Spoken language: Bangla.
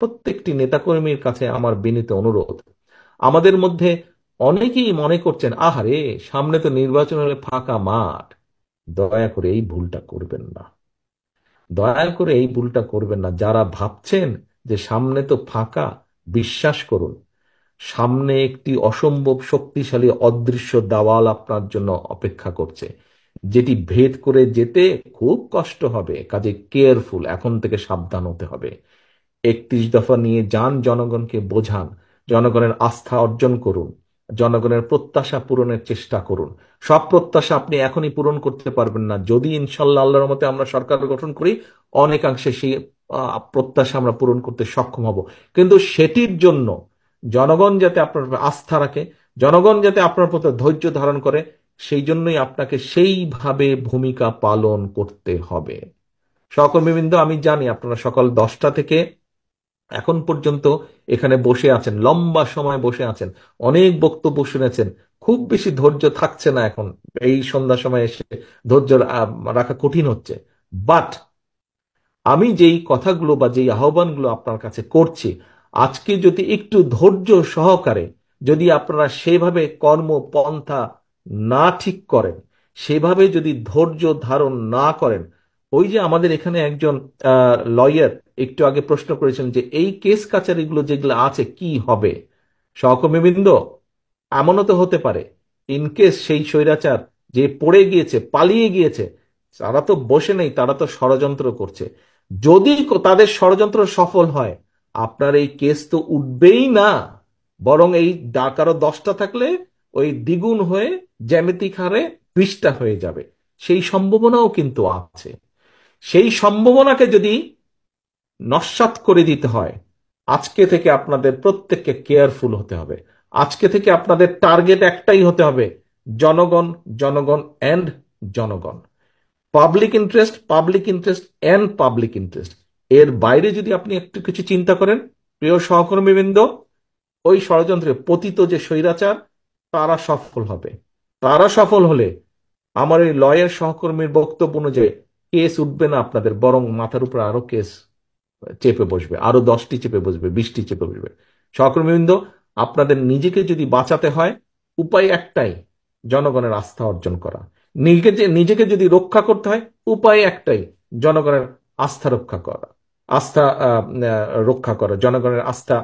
প্রত্যেকটি নেতাকর্মীর কাছে আমার বিনীত অনুরোধ, আমাদের মধ্যে অনেকেই মনে করছেন আহারে সামনে তো নির্বাচন হলে ফাঁকা মাঠ, দয়া করে এই ভুলটা করবেন না। দয়া করে এই ভুলটা করবেন না। যারা ভাবছেন যে সামনে তো ফাঁকা, বিশ্বাস করুন, সামনে একটি অসম্ভব শক্তিশালী অদৃশ্য দেওয়াল আপনার জন্য অপেক্ষা করছে, যেটি ভেদ করে যেতে খুব কষ্ট হবে। কাজে কেয়ারফুল, এখন থেকে সাবধান হতে হবে। 31 দফা নিয়ে যান, জনগণকে বোঝান, জনগণের আস্থা অর্জন করুন, জনগণের প্রত্যাশা পূরণের চেষ্টা করুন। সব প্রত্যাশা আপনি এখনই পূরণ করতে পারবেন না, যদি ইনশাল্লাহ আল্লাহর মতে আমরা সরকার গঠন করি অনেকাংশে সেই প্রত্যাশা আমরা পূরণ করতে সক্ষম হব। কিন্তু সেটির জন্য জনগণ যাতে আপনার উপর আস্থা রাখে, জনগণ যাতে আপনার প্রতি ধৈর্য ধারণ করে, সেই জন্যই আপনাকে সেইভাবে ভূমিকা পালন করতে হবে। সহকর্মীবৃন্দ, আমি জানি আপনারা সকাল 10টা থেকে এখন পর্যন্ত এখানে বসে আছেন, লম্বা সময় বসে আছেন, অনেক বক্তব্য শুনেছেন, খুব বেশি ধৈর্য থাকছে না এখন। এই সন্ধ্যা সময় এসে ধৈর্য রাখা কঠিন হচ্ছে। বাট আমি যেই কথাগুলো বা যেই আহ্বানগুলো আপনার কাছে করছি, আজকে যদি একটু ধৈর্য সহকারে যদি আপনারা সেভাবে কর্মপন্থা না ঠিক করেন, সেভাবে যদি ধৈর্য ধারণ না করেন, ওই যে আমাদের এখানে একজন লয়ার একটু আগে প্রশ্ন করেছেন যে এই কেস কাচারিগুলো যেগুলো আছে কি হবে। সহকর্মীবৃন্দ, এমনও তো হতে পারে ইনকেস সেই স্বৈরাচার যে পড়ে গিয়েছে, পালিয়ে গিয়েছে, তারা তো বসে নেই, তারা তো ষড়যন্ত্র করছে। যদি তাদের ষড়যন্ত্র সফল হয়, আপনার এই কেস তো উঠবেই না, বরং এই কারো 10টা থাকলে ওই দ্বিগুণ হয়ে জ্যামিতিক হারে 20টা হয়ে যাবে। সেই সম্ভাবনাও কিন্তু আছে। সেই সম্ভাবনাকে যদি নস্যাৎ করে দিতে হয়, আজকে থেকে আপনাদের প্রত্যেককে কেয়ারফুল হতে হবে। আজকে থেকে আপনাদের টার্গেট একটাই হতে হবে, জনগণ, জনগণ এন্ড জনগণ। Public interest, public interest and public interest. এর বাইরে যদি আপনি একটু কিছু চিন্তা করেন, প্রিয় সহকর্মীবৃন্দ, ওই ষড়যন্ত্রে পতিত যে স্বৈরাচার, তারা সফল হবে। তারা সফল হলে আমার এই লয়ের সহকর্মীর বক্তব্য অনুযায়ী কেস উঠবে না আপনাদের, বরং মাথার উপর আরো কেস চেপে বসবে, আরো 10টি চেপে বসবে, 20টি চেপে বসবে। সহকর্মীবৃন্দ, আপনাদের নিজেকে যদি বাঁচাতে হয়, উপায় একটাই, জনগণের আস্থা অর্জন করা। নিজেকে নিজেকে যদি রক্ষা করতে হয়, উপায় একটাই, জনগণের আস্থা রক্ষা করা। আস্থা রক্ষা করা, জনগণের আস্থা